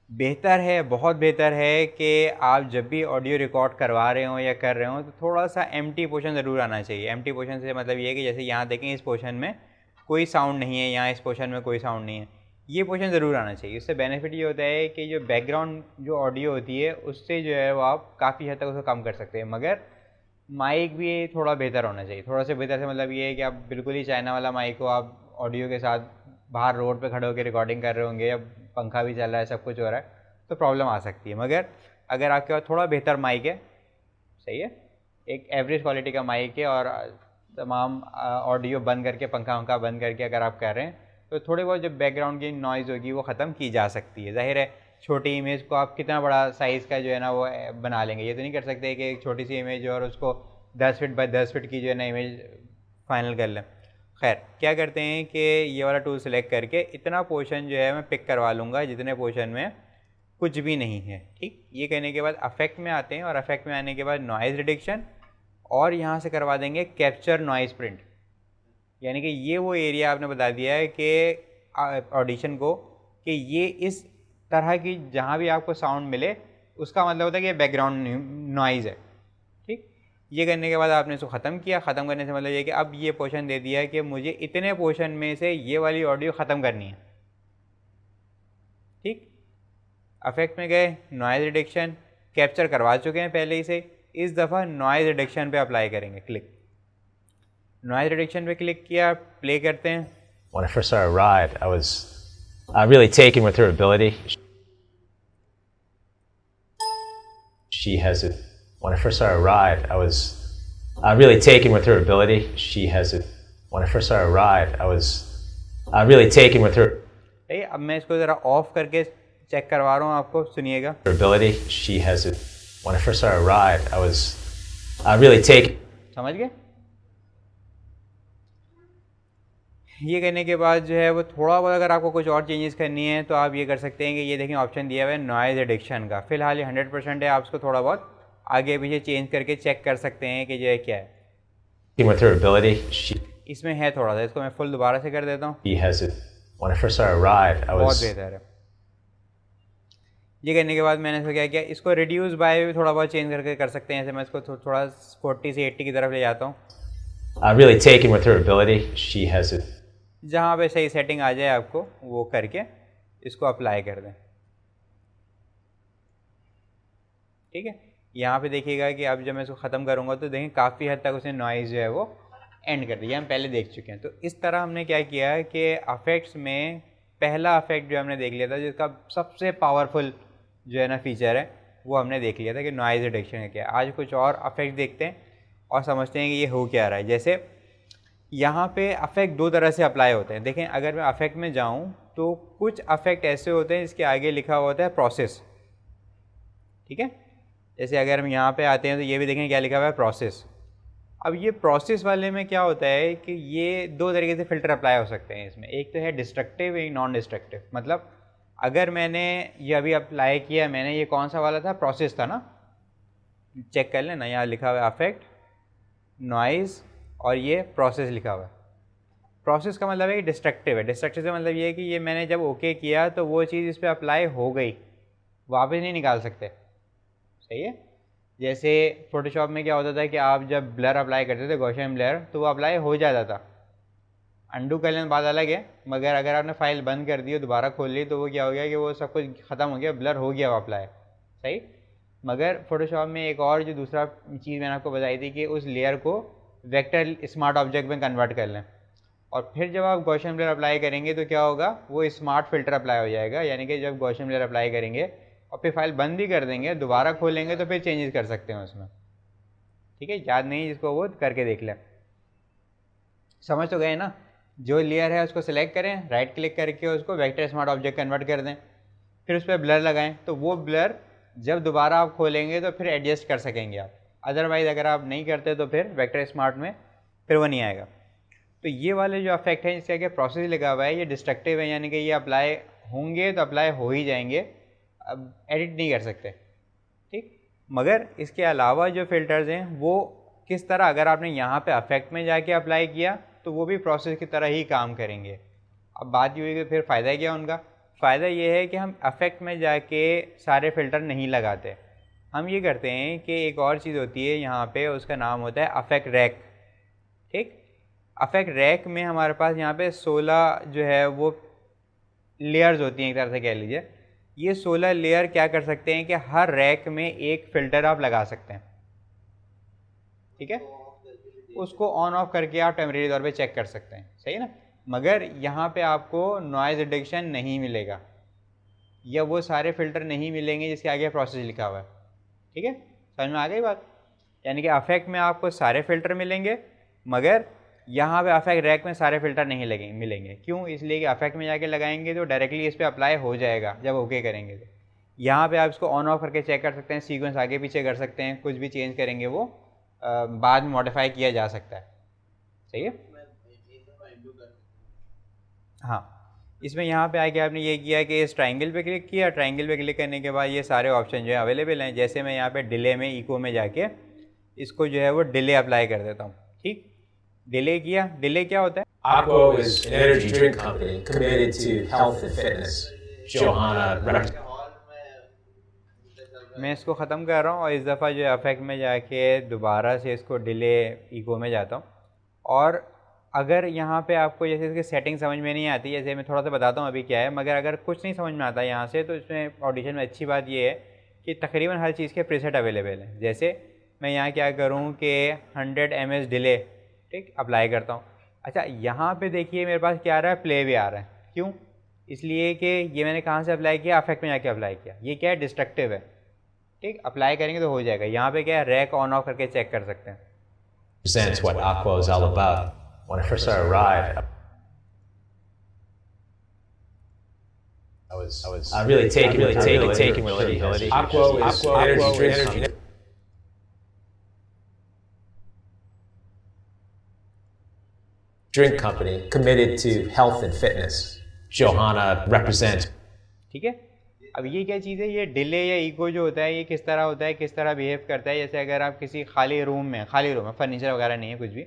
बेहतर है, बहुत बेहतर है कि आप जब भी ऑडियो रिकॉर्ड करवा रहे हो या कर रहे हो तो थोड़ा सा एम्प्टी पोर्शन ज़रूर आना चाहिए। एम्प्टी पोर्शन से मतलब ये है कि जैसे यहाँ देखें इस पोर्शन में कोई साउंड नहीं है, यहाँ इस पोर्शन में कोई साउंड नहीं है, ये पोर्शन ज़रूर आना चाहिए। उससे बेनिफिट ये होता है कि जो बैकग्राउंड जो ऑडियो होती है उससे जो है वो आप काफ़ी हद तक उसको कम कर सकते हैं। मगर माइक भी थोड़ा बेहतर होना चाहिए। थोड़ा सा बेहतर से मतलब ये है कि आप बिल्कुल ही चाइना वाला माइक हो, आप ऑडियो के साथ बाहर रोड पे खड़े होकर रिकॉर्डिंग कर रहे होंगे या पंखा भी चल रहा है, सब कुछ हो रहा है, तो प्रॉब्लम आ सकती है। मगर अगर आपके पास थोड़ा बेहतर माइक है, सही है, एक एवरेज क्वालिटी का माइक है और तमाम ऑडियो बंद करके पंखा वंखा बंद करके अगर आप कर रहे हैं तो थोड़ी बहुत जो बैकग्राउंड की नॉइज़ होगी वो ख़त्म की जा सकती है। जाहिर है छोटी इमेज को आप कितना बड़ा साइज़ का जो है ना वो बना लेंगे, ये तो नहीं कर सकते कि एक छोटी सी इमेज और उसको 10 फीट बाय 10 फीट की जो है ना इमेज फाइनल कर लें। खैर क्या करते हैं कि ये वाला टूल सेलेक्ट करके इतना पोर्शन जो है मैं पिक करवा लूँगा जितने पोर्शन में कुछ भी नहीं है। ठीक, ये करने के बाद अफेक्ट में आते हैं और अफेक्ट में आने के बाद नॉइज़ रिडक्शन और यहाँ से करवा देंगे कैप्चर नॉइज़ प्रिंट। यानी कि ये वो एरिया आपने बता दिया है कि ऑडिशन को कि ये इस तरह की जहाँ भी आपको साउंड मिले उसका मतलब होता है कि ये बैकग्राउंड नॉइज़ है। ठीक, ये करने के बाद आपने इसको ख़त्म किया। ख़त्म करने से मतलब ये कि अब ये पोर्शन दे दिया है कि मुझे इतने पोर्शन में से ये वाली ऑडियो ख़त्म करनी है। ठीक, अफेक्ट में गए, नॉइज़ रिडक्शन कैप्चर करवा चुके हैं पहले ही से, इस दफ़ा नॉइज़ रिडक्शन पे अप्लाई करेंगे। क्लिक, नॉइज़ रिडक्शन पे क्लिक किया, प्ले करते हैं। When I first saw her ride, I was really taken with her ability. She has it. When I first saw her ride, I was really taken with her ability. She has it. When I first saw her ride, I was really taken with her. अब मैं इसको ज़रा of करके check करवा रहा हूँ, आपको सुनिएगा। Her ability. She has it. When I first saw her ride, I was really taken. समझ गए? ये करने के बाद जो है वो थोड़ा बहुत अगर आपको कुछ और चेंजेस करनी है तो आप ये कर सकते हैं कि ये देखें ऑप्शन दिया हुआ है नॉइज़ रिडक्शन का। फिलहाल ये 100% है, आप उसको थोड़ा बहुत आगे पीछे चेंज करके चेक कर सकते हैं कि जो है क्या है। With her ability, she. इसमें है थोड़ा सा, इसको मैं फुल दोबारा से कर देता हूँ। He has it. When I first saw her ride, I बहुत was. बेहतर है। ये करने के बाद मैंने इसको क्या किया, इसको रिड्यूस बाय भी थोड़ा बहुत चेंज करके कर सकते हैं। ऐसे मैं इसको थोड़ा 40 से 80 की तरफ ले जाता हूँ। Really taken with her ability. She has it. जहाँ पे सही सेटिंग आ जाए आपको वो करके इसको अप्लाई कर दें। ठीक है, यहाँ पे देखिएगा कि अब जब मैं इसको ख़त्म करूँगा तो देखें काफ़ी हद तक उसने नॉइज़ जो है वो एंड कर दिया, हम पहले देख चुके हैं। तो इस तरह हमने क्या किया है कि अफेक्ट्स में पहला अफेक्ट जो हमने देख लिया था जिसका सबसे पावरफुल जो है ना फीचर है वो हमने देख लिया था कि नॉइज़ रिडक्शन है क्या। आज कुछ और अफेक्ट देखते हैं और समझते हैं कि ये हो क्या रहा है। जैसे यहाँ पे अफेक्ट दो तरह से अप्लाई होते हैं। देखें अगर मैं अफेक्ट में जाऊँ तो कुछ अफेक्ट ऐसे होते हैं जिसके आगे लिखा हुआ होता है प्रोसेस। ठीक है, जैसे अगर हम यहाँ पे आते हैं तो ये भी देखें क्या लिखा हुआ है प्रोसेस। अब ये प्रोसेस वाले में क्या होता है कि ये दो तरीके से फ़िल्टर अप्लाई हो सकते हैं इसमें। एक तो है डिस्ट्रक्टिव, एक नॉन डिस्ट्रक्टिव। मतलब अगर मैंने ये अभी अप्लाई किया, मैंने ये कौन सा वाला था, प्रोसेस था ना, चेक कर लेना, यहाँ लिखा हुआ है अफेक्ट, नॉइज़ और ये प्रोसेस लिखा हुआ है। प्रोसेस का मतलब है कि डिस्ट्रक्टिव है। डिस्ट्रक्टिव का मतलब ये है कि ये मैंने जब ओके किया तो वो चीज़ इस पर अप्लाई हो गई, वापस नहीं निकाल सकते। सही है, जैसे फोटोशॉप में क्या होता था कि आप जब ब्लर अप्लाई करते थे, गॉसियन ब्लर, तो वो अप्लाई हो जाता था। अंडू कर लेने बात अलग है, मगर अगर आपने फाइल बंद कर दी और दोबारा खोल ली तो वो क्या हो गया कि वो सब कुछ ख़त्म हो गया, ब्लर हो गया वो अप्लाई। सही, मगर फोटोशॉप में एक और जो दूसरा चीज़ मैंने आपको बताई थी कि उस लेयर को वेक्टर स्मार्ट ऑब्जेक्ट में कन्वर्ट कर लें और फिर जब आप गॉसियन ब्लर अप्लाई करेंगे तो क्या होगा, वो स्मार्ट फिल्टर अप्लाई हो जाएगा। यानी कि जब गॉसियन ब्लर अप्लाई करेंगे और फिर फाइल बंद भी कर देंगे, दोबारा खोलेंगे तो फिर चेंजेस कर सकते हैं उसमें। ठीक है, याद नहीं जिसको वो करके देख लें। समझ तो गए ना? जो लेयर है उसको सिलेक्ट करें, राइट क्लिक करके उसको वेक्टर स्मार्ट ऑब्जेक्ट कन्वर्ट कर दें, फिर उस पर ब्लर लगाएं तो वो ब्लर जब दोबारा आप खोलेंगे तो फिर एडजस्ट कर सकेंगे आप। अदरवाइज़ अगर आप नहीं करते तो फिर वेक्टर स्मार्ट में फिर वो नहीं आएगा। तो ये वाले जो अफेक्ट है जिसके आगे प्रोसेस लगा हुआ है ये डिस्ट्रक्टिव है, यानी कि ये अप्लाई होंगे तो अप्लाई हो ही जाएंगे, अब एडिट नहीं कर सकते। ठीक, मगर इसके अलावा जो फ़िल्टर्स हैं वो किस तरह, अगर आपने यहाँ पे अफेक्ट में जाके अप्लाई किया तो वो भी प्रोसेस की तरह ही काम करेंगे। अब बात ये हुई कि फिर फ़ायदा क्या उनका? फ़ायदा ये है कि हम अफेक्ट में जाके सारे फ़िल्टर नहीं लगाते। हम ये करते हैं कि एक और चीज़ होती है यहाँ पे, उसका नाम होता है अफेक्ट रैक। ठीक, अफेक्ट रैक में हमारे पास यहाँ पे 16 जो है वो लेयर्स होती हैं, एक तरह से कह लीजिए। ये 16 लेयर क्या कर सकते हैं कि हर रैक में एक फ़िल्टर आप लगा सकते हैं। ठीक है, उसको ऑन ऑफ करके आप टेम्परेरी तौर पे चेक कर सकते हैं, सही है ना। मगर यहाँ पे आपको नॉइज़ रिडक्शन नहीं मिलेगा, या वो सारे फ़िल्टर नहीं मिलेंगे जिसके आगे प्रोसेस लिखा हुआ है। ठीक है, समझ में आ गई बात। यानी कि अफेक्ट में आपको सारे फ़िल्टर मिलेंगे, मगर यहाँ पे अफेक्ट रैक में सारे फ़िल्टर नहीं मिलेंगे। क्यों? इसलिए कि अफेक्ट में जाके लगाएंगे तो डायरेक्टली इस पर अप्लाई हो जाएगा जब ओके करेंगे तो। यहाँ पे आप इसको ऑन ऑफ करके चेक कर सकते हैं, सीक्वेंस आगे पीछे कर सकते हैं, कुछ भी चेंज करेंगे वो बाद में मॉडिफाई किया जा सकता है। सही है। हाँ, इसमें यहाँ पे आके आपने ये किया कि इस ट्रायंगल पे क्लिक किया, ट्रायंगल पे क्लिक करने के बाद ये सारे ऑप्शन जो है अवेलेबल हैं। जैसे मैं यहाँ पे डिले में इको में जाके इसको जो है वो डिले अप्लाई कर देता हूँ। ठीक, डिले किया। डिले क्या होता है? Aqua is an energy drink company committed to health and fitness. Johanna. मैं इसको ख़त्म कर रहा हूँ और इस दफ़ा जो है अफेक्ट में जाके दोबारा से इसको डिले इको में जाता हूँ। और अगर यहाँ पे आपको जैसे इसकी सेटिंग समझ में नहीं आती, जैसे मैं थोड़ा सा बताता हूँ अभी क्या है, मगर अगर कुछ नहीं समझ में आता यहाँ से, तो इसमें ऑडिशन में अच्छी बात ये है कि तकरीबन हर चीज़ के प्रीसेट अवेलेबल हैं। जैसे मैं यहाँ क्या करूँ कि 100 ms डिले, ठीक, अप्लाई करता हूँ। अच्छा, यहाँ पे देखिए मेरे पास क्या आ रहा है, प्ले भी आ रहा है। क्यों? इसलिए कि ये मैंने कहाँ से अप्लाई किया, अफेक्ट में जाके अप्लाई किया। ये क्या है, डिस्ट्रक्टिव है। ठीक, अप्लाई करेंगे तो हो जाएगा। यहाँ पे क्या है, रैक ऑन ऑफ करके चेक कर सकते हैं। Presents what Aqua is all about. When I first started Ride, I was really taking reliability. Aqua is energy drink. Drink company committed to health and fitness. Johanna represents. ठीक है, अब ये क्या चीज़ है, ये डिले या इको जो होता है ये किस तरह होता है, किस तरह बिहेव करता है। जैसे अगर आप किसी खाली रूम में फर्नीचर वगैरह नहीं है कुछ भी,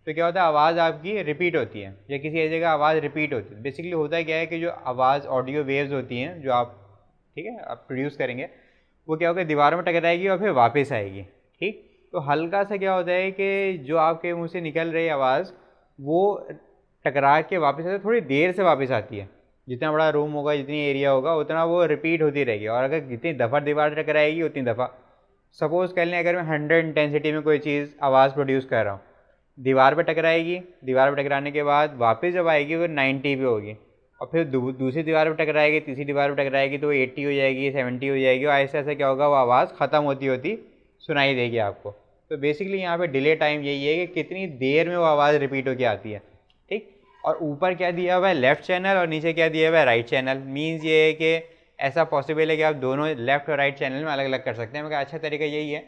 तो क्या होता है, आवाज़ आपकी रिपीट होती है, या किसी ऐसी जगह आवाज़ रिपीट होती है। बेसिकली होता क्या है कि जो आवाज़ ऑडियो वेव्स होती हैं जो आप, ठीक है, आप प्रोड्यूस करेंगे, वो क्या होगा, दीवार में टकराएगी और फिर वापस आएगी। ठीक, तो हल्का सा क्या होता है कि जो आपके मुँह से निकल रही आवाज़ वो टकरा के वापस आती है, थोड़ी देर से वापस आती है। जितना बड़ा रूम होगा, जितनी एरिया होगा, उतना वो रिपीट होती रहेगी। और अगर जितनी दफ़ा दीवार टकराएगी उतनी दफ़ा, सपोज़ कर लें अगर मैं 100 इंटेंसिटी में कोई चीज़ आवाज़ प्रोड्यूस कर रहा हूँ, दीवार पे टकराएगी, दीवार पे टकराने के बाद वापस जब आएगी वो 90 पे होगी, और फिर दूसरी दीवार पे टकराएगी, तीसरी दीवार पे टकराएगी तो 80 हो जाएगी, 70 हो जाएगी, और ऐसे ऐसे क्या होगा, वो आवाज़ ख़त्म होती होती सुनाई देगी आपको। तो बेसिकली यहाँ पे डिले टाइम यही है कि कितनी देर में वो आवाज़ रिपीट होकर आती है। ठीक, और ऊपर क्या दिया हुआ है, लेफ़्ट चैनल, और नीचे क्या दिया हुआ है, राइट चैनल। मीन्स ये है कि ऐसा पॉसिबल है कि आप दोनों लेफ़्ट और राइट चैनल में अलग अलग कर सकते हैं, मगर अच्छा तरीका यही है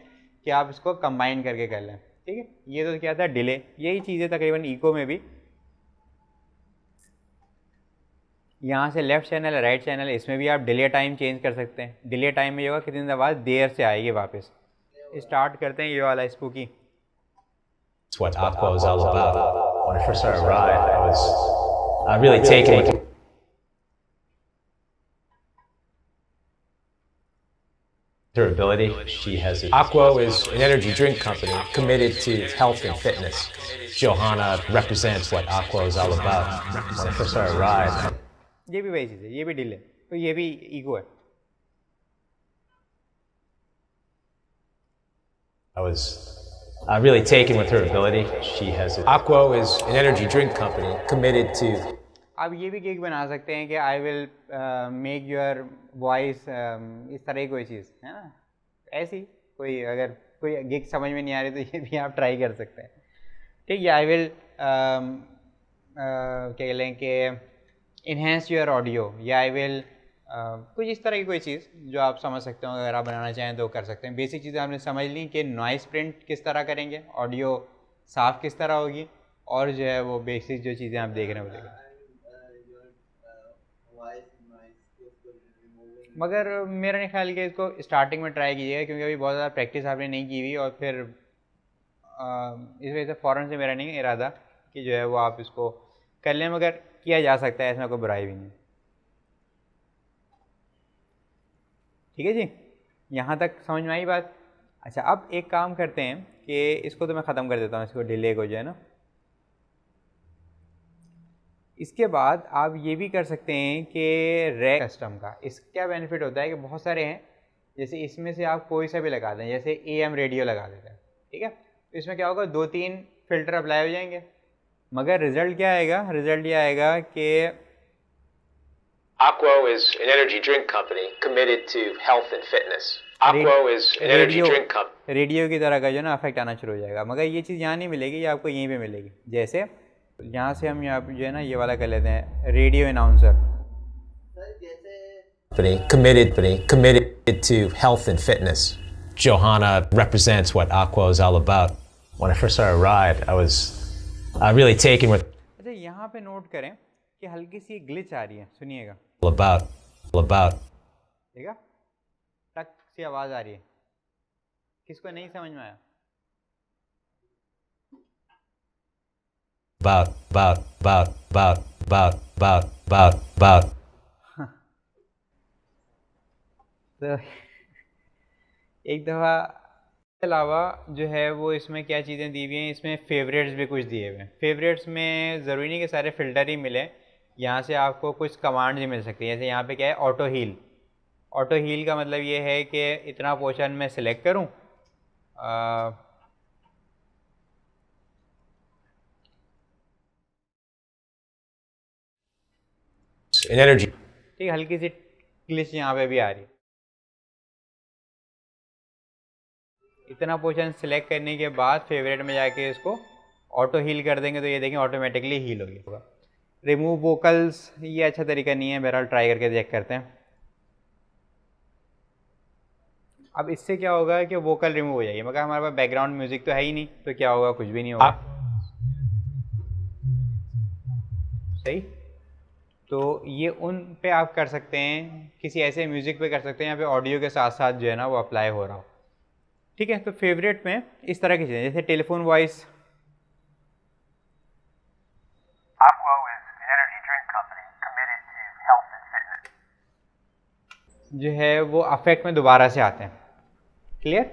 कि आप इसको कंबाइन करके कर लें। ठीक है, ये तो क्या था, डिले। यही चीज़ है तकरीबन इको में भी। यहाँ से लेफ़्ट चैनल राइट चैनल, इसमें भी आप डिले टाइम चेंज कर सकते हैं। डिले टाइम में ये होगा कितनी आवाज़ देर से आएगी वापस। स्टार्ट करते हैं ये वाला spooky. It's what Aqua is all about. When I first started Ride, I was really taking with her ability. She has Aqua is an energy drink company committed to health and fitness. Johanna represents what Aqua is all about. When I first started Ride, ये भी वही चीज़ है, ये भी delay, तो ये भी ego है। I was really taken with her ability. She has Aqua is an energy drink company committed to. आप ये भी गिग बना सकते हैं कि I will make your voice, इस तरह की कोई चीज़ है ना। ऐसी कोई अगर कोई गिग समझ में नहीं आ रही तो ये भी आप ट्राई कर सकते हैं। ठीक है, आई विल क्या कह लें कि इन्हेंस योर ऑडियो, या आई विल कुछ इस तरह की कोई चीज़ जो आप समझ सकते हो। अगर आप बनाना चाहें तो कर सकते हैं। बेसिक चीज़ें आपने समझ ली कि नॉइस प्रिंट किस तरह करेंगे, ऑडियो साफ़ किस तरह होगी, और जो है वो बेसिक जो चीज़ें आप देख रहे हैं वो देखें। मगर मेरा नहीं ख्याल कि इसको स्टार्टिंग में ट्राई कीजिएगा, क्योंकि अभी बहुत ज़्यादा प्रैक्टिस आपने नहीं की हुई, और फिर इस वजह से फ़ौरन से मेरा नहीं इरादा कि जो है वो आप इसको कर लें, मगर किया जा सकता है, इसमें कोई बुराई भी नहीं। ठीक है जी, यहाँ तक समझ में आई बात। अच्छा, अब एक काम करते हैं कि इसको तो मैं ख़त्म कर देता हूँ, इसको डिले हो जाए ना। इसके बाद आप ये भी कर सकते हैं कि रैक कस्टम का इसका क्या बेनिफिट होता है कि बहुत सारे हैं, जैसे इसमें से आप कोई सा भी लगा दें, जैसे AM रेडियो लगा देते हैं, ठीक है, तो इसमें क्या होगा, 2-3 फिल्टर अप्लाई हो जाएंगे, मगर रिजल्ट क्या आएगा, रिजल्ट ये आएगा कि Aqua is an energy drink company committed to health and fitness. Aqua is an energy drink company. Radio की तरह का जो ना इफेक्ट आना शुरू हो जाएगा, मगर ये चीज़ यहाँ नहीं मिलेगी, ये आपको यहीं पे मिलेगी। जैसे यहाँ से हम यहाँ पे जो है ना ये वाला कर लेते हैं, radio announcer. Committed to health and fitness. Johanna represents what Aqua is all about. When I first started Ride, I was really taken with. अच्छा, यहाँ पे नोट करें कि हल्की सी ग्लिच आ रही है, सुनिएगा। About. ठीक है, टक सी आवाज़ आ रही है, किसको नहीं समझ में आया? About. तो एक दफ़ा के अलावा जो है वो इसमें क्या चीज़ें दी हुई हैं, इसमें फेवरेट्स भी कुछ दिए हुए हैं। फेवरेट्स में ज़रूरी नहीं कि सारे फ़िल्टर ही मिले, यहाँ से आपको कुछ कमांड्स ही मिल सकती हैं। जैसे यहाँ पे क्या है, ऑटो हील। ऑटो हील का मतलब ये है कि इतना पोर्शन मैं सिलेक्ट करूँ, एनर्जी, ठीक, हल्की सी ग्लिच यहाँ पे भी आ रही है। इतना पोर्शन सिलेक्ट करने के बाद फेवरेट में जाके इसको ऑटो हील कर देंगे तो ये देखें ऑटोमेटिकली हील हो गया। रिमूव वोकल्स, ये अच्छा तरीका नहीं है, बहरहाल ट्राई करके चेक करते हैं। अब इससे क्या होगा कि वोकल रिमूव हो जाएगी, मगर हमारे पास बैकग्राउंड म्यूजिक तो है ही नहीं, तो क्या होगा, कुछ भी नहीं होगा। सही, तो ये उन पे आप कर सकते हैं, किसी ऐसे म्यूज़िक पे कर सकते हैं यहाँ पे ऑडियो के साथ साथ जो है ना वो अप्लाई हो रहा हो। ठीक है, तो फेवरेट में इस तरह की चीज़ें, जैसे टेलीफोन वॉइस। जो है वो अफेक्ट में दोबारा से आते हैं। क्लियर?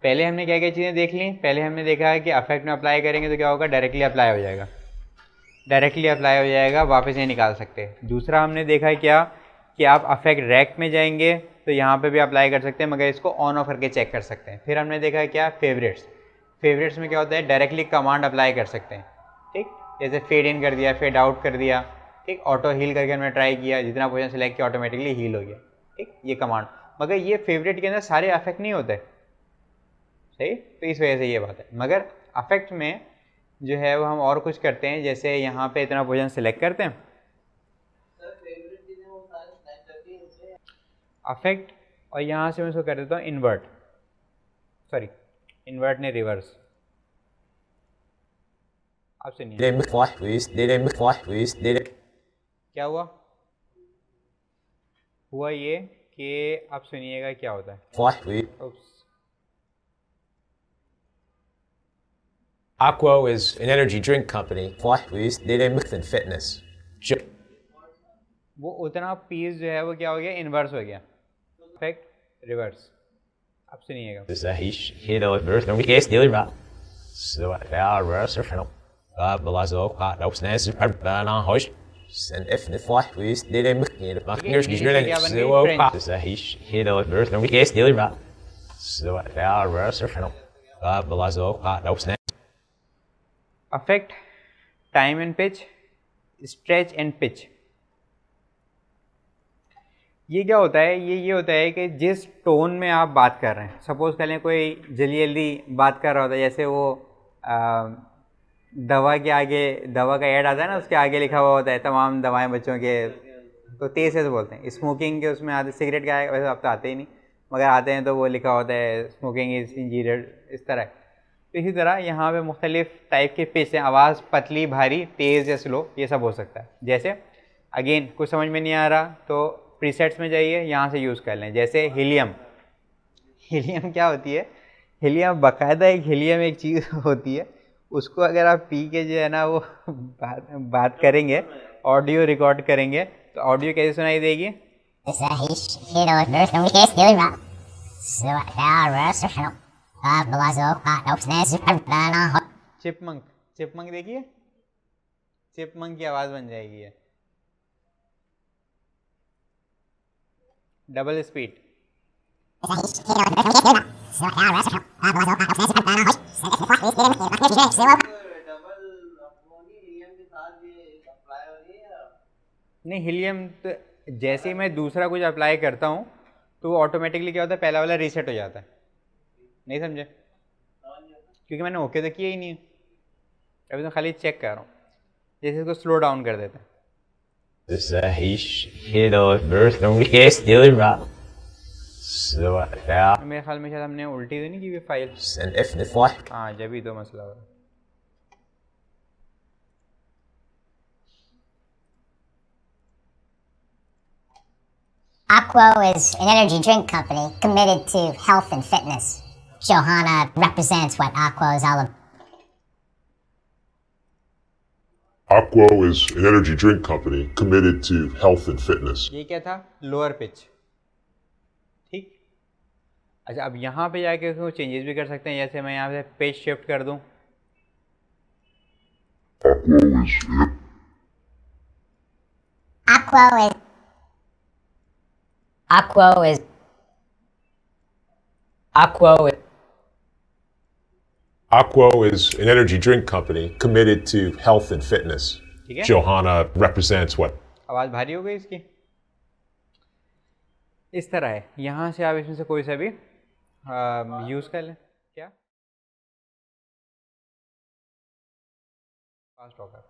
पहले हमने क्या क्या चीज़ें देख ली, पहले हमने देखा है कि अफेक्ट में अप्लाई करेंगे तो क्या होगा, डायरेक्टली अप्लाई हो जाएगा, डायरेक्टली अप्लाई हो जाएगा, वापस नहीं निकाल सकते। दूसरा हमने देखा है क्या कि आप अफेक्ट रैक में जाएंगे तो यहाँ पे भी अप्लाई कर सकते हैं, मगर इसको ऑन ऑफ करके चेक कर सकते हैं। फिर हमने देखा है क्या, फेवरेट्स। फेवरेट्स में क्या होता है, डायरेक्टली कमांड अप्लाई कर सकते हैं। ठीक, जैसे फेड इन कर दिया, फेड आउट कर दिया, ठीक, ऑटो हील करके हमने ट्राई किया, जितना पोजीशन सेलेक्ट किया ऑटोमेटिकली हील हो गया। ठीक, ये कमांड, मगर ये फेवरेट के अंदर सारे अफेक्ट नहीं होते। सही, तो इस वजह से ये बात है। मगर अफेक्ट में जो है वो हम और कुछ करते हैं, जैसे यहाँ पे इतना पोजीशन सेलेक्ट करते हैं, अफेक्ट, और यहाँ से मैं इसको कर देता हूँ इन्वर्ट, सॉरी इन्वर्ट ने रिवर्स। आप सुनिए क्या हुआ, हुआ ये कि आप सुनिएगा क्या होता है। Aqua is an energy drink company. Fitness. वो उतना पीस जो है वो क्या हो गया, इन्वर्स हो गया, इफेक्ट रिवर्स। अब सुनिएगा, affect, time and pitch, stretch and pitch. ये क्या होता है, ये होता है कि जिस टोन में आप बात कर रहे हैं, सपोज़ कर लें कोई जल्दी जल्दी बात कर रहा होता है, जैसे वो दवा के आगे, दवा का ऐड आता है ना, उसके आगे लिखा हुआ होता है तमाम दवाएं बच्चों के, तो तेज़ से बोलते हैं। स्मोकिंग के उसमें आते, सिगरेट का वैसे अब तो आते ही नहीं, मगर आते हैं तो वो लिखा होता है स्मोकिंग इज़ इंजीरियर, इस तरह। तो इसी तरह यहाँ पे मुख्तलिफ़ टाइप के पिच हैं, आवाज़ पतली, भारी, तेज़ या स्लो, ये सब हो सकता है। जैसे अगेन कुछ समझ में नहीं आ रहा तो प्रीसेट्स में जाइए, यहाँ से यूज़ कर लें। जैसे हीलियम, हीलियम क्या होती है, हीलियम बाकायदा एक हीलियम एक चीज़ होती है, उसको अगर आप पी के जो है ना वो बात करेंगे, ऑडियो रिकॉर्ड करेंगे, तो ऑडियो कैसे सुनाई देगी, चिपमंक, चिपमंक देखिए, चिपमंक की आवाज बन जाएगी ये। Double speed. नहीं, हीलियम तो जैसे ही मैं दूसरा कुछ अप्लाई करता हूँ तो वो ऑटोमेटिकली क्या होता है, पहला वाला रीसेट हो जाता है। नहीं समझे? क्योंकि मैंने ओके तो किया ही नहीं है, अभी तो खाली चेक कर रहा हूँ। जैसे इसको स्लो डाउन कर देते हैं। मेरे ख्याल में शायद हमने उल्टी तो नहीं की फाइल। हाँ, जब ही तो मसला हो रहा है। Aqua is an energy drink company committed to health and fitness. Johanna represents what Aqua is all about. Aqua is an energy drink company committed to health and fitness. ये क्या था? Lower pitch. ठीक। अच्छा, अब यहाँ पे जाके उसको चेंजेस भी कर सकते हैं। जैसे मैं यहाँ पे पेज शिफ्ट कर दूँ। Aqua is an energy drink company committed to health and fitness. ठीक है? Johanna represents what? आवाज़ भारी हो गई इसकी। इस तरह है। यहाँ से आप इसमें से कोई सा भी यूज़ कर लें। क्या? फास्ट होगा।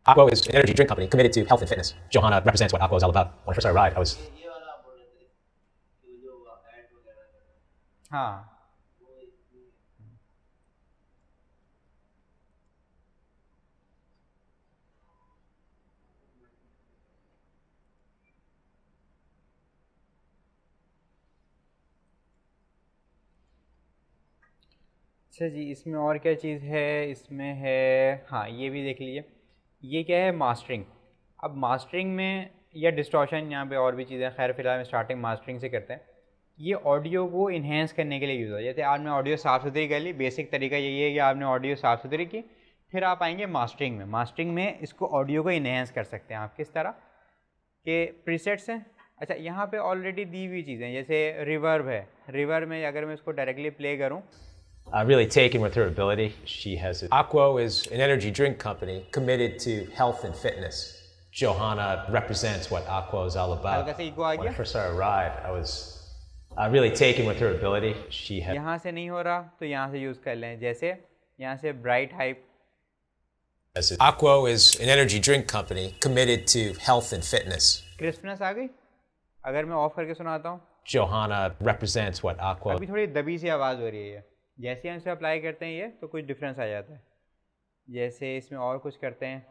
Aqua is an energy drink company committed to health and fitness. Johanna represents what Aqua is all about. When I first started ride, I was हाँ, अच्छा जी, इसमें और क्या चीज़ है? इसमें है, हाँ, ये भी देख लीजिए। ये क्या है? मास्टरिंग। अब मास्टरिंग में या डिस्टॉर्शन, यहाँ पे और भी चीज़ें, खैर फिलहाल में स्टार्टिंग मास्टरिंग से करते हैं। ये ऑडियो को इन्हेंस करने के लिए यूज़ होता है। जैसे आपने ऑडियो साफ़ सुथरी कर ली, बेसिक तरीका यही है कि आपने ऑडियो साफ़ सुथरी की, फिर आप आएंगे मास्टरिंग में। मास्टरिंग में इसको ऑडियो को इन्हेंस कर सकते हैं आप। किस तरह के प्रीसेट्स हैं? अच्छा, यहाँ पे ऑलरेडी दी हुई चीज़ें, जैसे रिवर्ब है। रिवर्ब में अगर मैं इसको डायरेक्टली प्ले करूँ, really taken with her ability. She has Aqua is an energy drink company committed to health and fitness. Johanna represents what Aqua is all about. हल्का सा इको आ When I गया। first started ride, I was really taken with her ability. She had यहाँ से नहीं हो रहा तो यहाँ से यूज़ कर लें। जैसे यहाँ से bright hype. Aqua is an energy drink company committed to health and fitness. Crispness आ गई। अगर मैं ऑफ करके सुनाता हूँ, Johanna represents what Aqua. अभी थोड़ी दबी सी आवाज़ हो रही है। जैसे हम इसे अप्लाई करते हैं ये तो कुछ डिफरेंस आ जाता है। जैसे इसमें और कुछ करते हैं,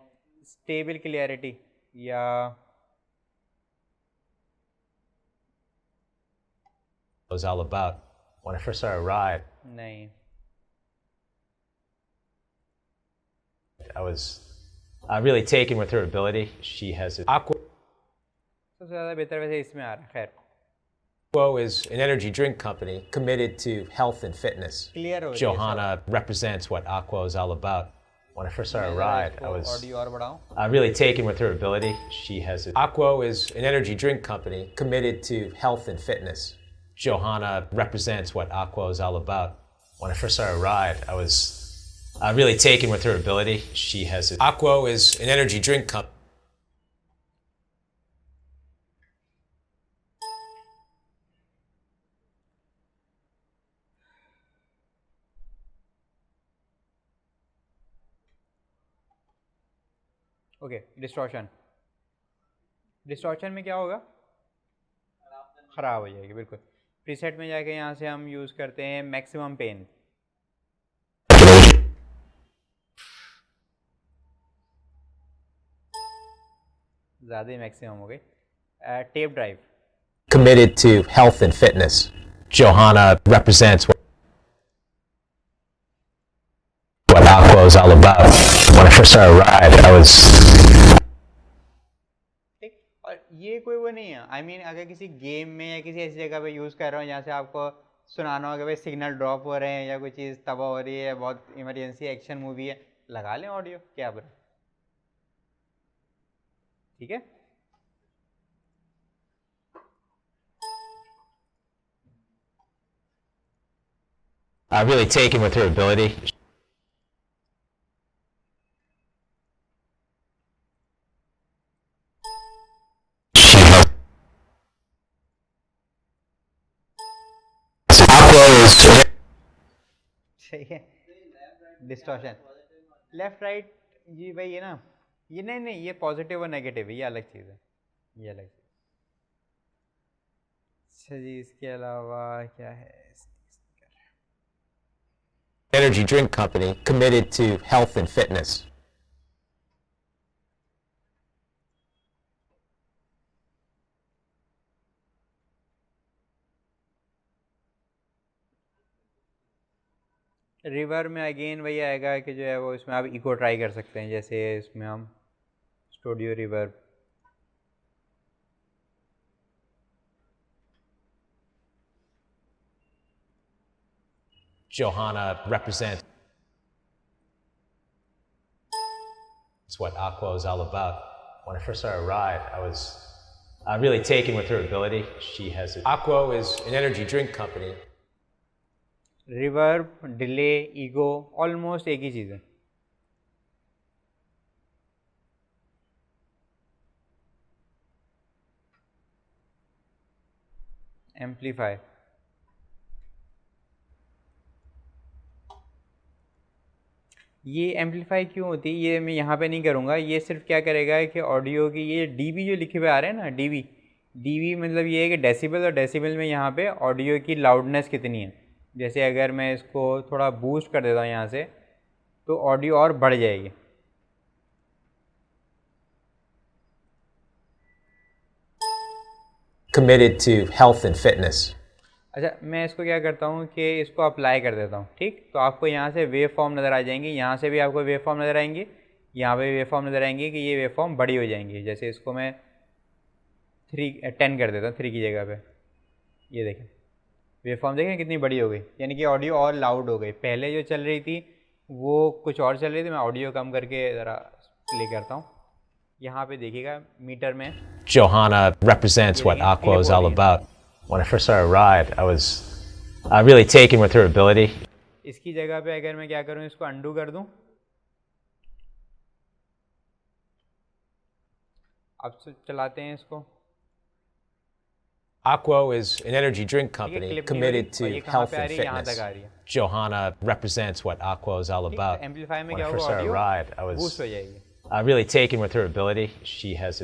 स्टेबल क्लियरिटी या Was all about. When I first started ride, नहीं, I was really taken with her ability. She has Aqua. सबसे ज़्यादा बेहतर वैसे इसमें आ रहा है। खैर, Aqua is an energy drink company committed to health and fitness. Clear हो Johanna represents what Aqua is all about. When I first started ride, I was audio और बढ़ाऊँ। really taken with her ability. She has Aqua is an energy drink company committed to health and fitness. Johanna represents what Aqua is all about. When I first started ride, I was really taken with her ability. She has Aqua is an energy drink company. Okay, distortion. Distortion में क्या होगा? ख़राब हो जाएगी, बिल्कुल। Preset में जाके यहाँ से हम यूज़ करते हैं मैक्सिमम पेन। ज़्यादा ही मैक्सिमम हो गई। Tape drive. Committed to health and fitness. Johanna represents what Aqua is all about. When I first started ride, I was ठीक, और ये कोई वो नहीं है। आई मीन अगर किसी गेम में या किसी ऐसी जगह पे यूज़ कर रहा हूँ जहाँ से आपको सुनाना हो कि भाई सिग्नल ड्रॉप हो रहे हैं या कोई चीज़ तबाह हो रही है, बहुत इमरजेंसी एक्शन मूवी है, लगा लें ऑडियो, क्या बुरा। ठीक है। Really taken with her ability. सही है। डिस्टॉर्शन लेफ्ट राइट, जी भाई ये ना, ये नहीं नहीं, ये पॉजिटिव और नेगेटिव है, ये अलग चीज़ है, ये अलग चीज़। अच्छा जी, इसके अलावा क्या है? Energy drink company committed to health and fitness. River में अगेन वही आएगा कि जो है वो इसमें आप इको ट्राई कर सकते हैं, जैसे इसमें हम studio river, Johanna represents. It's what Aqua is all about. When I first saw her ride, I was really taken with her ability. She has Aqua is an energy drink company. River, delay, ego, almost एक ही चीज़ है। Amplify, ये amplify क्यों होती है ये मैं यहाँ पे नहीं करूँगा। ये सिर्फ क्या करेगा कि ऑडियो की ये डीबी जो लिखे हुए आ रहे हैं ना, डीबी, डीबी मतलब ये है कि डेसिबल, और डेसिबल में यहाँ पे ऑडियो की लाउडनेस कितनी है। जैसे अगर मैं इसको थोड़ा बूस्ट कर देता हूँ यहाँ से, तो ऑडियो और बढ़ जाएगी। Committed to health and fitness. अच्छा, मैं इसको क्या करता हूँ कि इसको अप्लाई कर देता हूँ। ठीक, तो आपको यहाँ से वेव फॉर्म नज़र आ जाएंगी, यहाँ से भी आपको वेव फॉर्म नज़र आएंगी, यहाँ पे वेव फॉर्म नज़र आएंगी कि ये वेव फॉर्म बड़ी हो जाएंगी। जैसे इसको मैं 10 कर देता हूँ 3 की जगह पे, ये देखें वेव फॉर्म देखें कितनी बड़ी हो गई, यानी कि ऑडियो और लाउड हो गई। पहले जो चल रही थी वो कुछ और चल रही थी, मैं ऑडियो कम करके ज़रा प्ले करता हूँ। यहाँ पे देखिएगा मीटर में Johanna represents what Aqua is all about. When I first saw her ride, I was really taken with her ability. इसकी जगह पे अगर मैं क्या करूँ, इसको अंडू कर दूँ। अब चलाते हैं इसको। Aqua is an energy drink company committed to health and fitness. Johanna represents what Aqua is all about. Amplify में When क्या I first होगा, saw her audio ride, I was boost हो जाएगी। really taken with her ability. She has